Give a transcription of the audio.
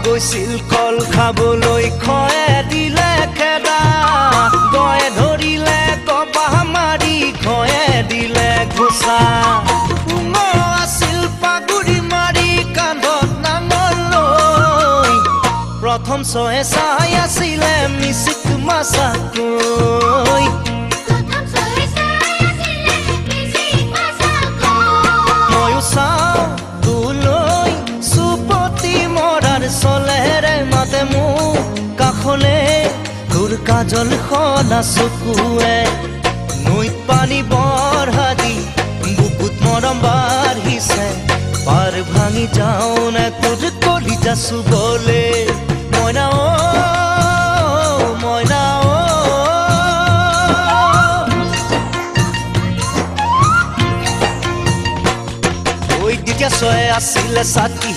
গৈছিল কল খাবলৈ খয়ে দিলে খেদা গয়ে ধৰিলে কবাহ মাৰি খয়ে দিলে ঘোচা আছিল পাগুৰি মাৰি কান্ধত নাঙল লৈ প্ৰথম চহে চাই আছিলে মিচিক মাছাকৈ ময়ো চাওঁ তোলৈ চুপতি মৰাৰ চলেৰে মাতে মোক কাষলে তোৰ কাজল সনা চকুৱে নৈত পানী বঢ়া দি বুকুত মৰম বাঢ়িছে পাৰ ভাঙি যাওঁ নে তোৰ কলিজা চুবলে মইনা মইনা ঐ তেতিয়া চয়ে আছিলে ছাতি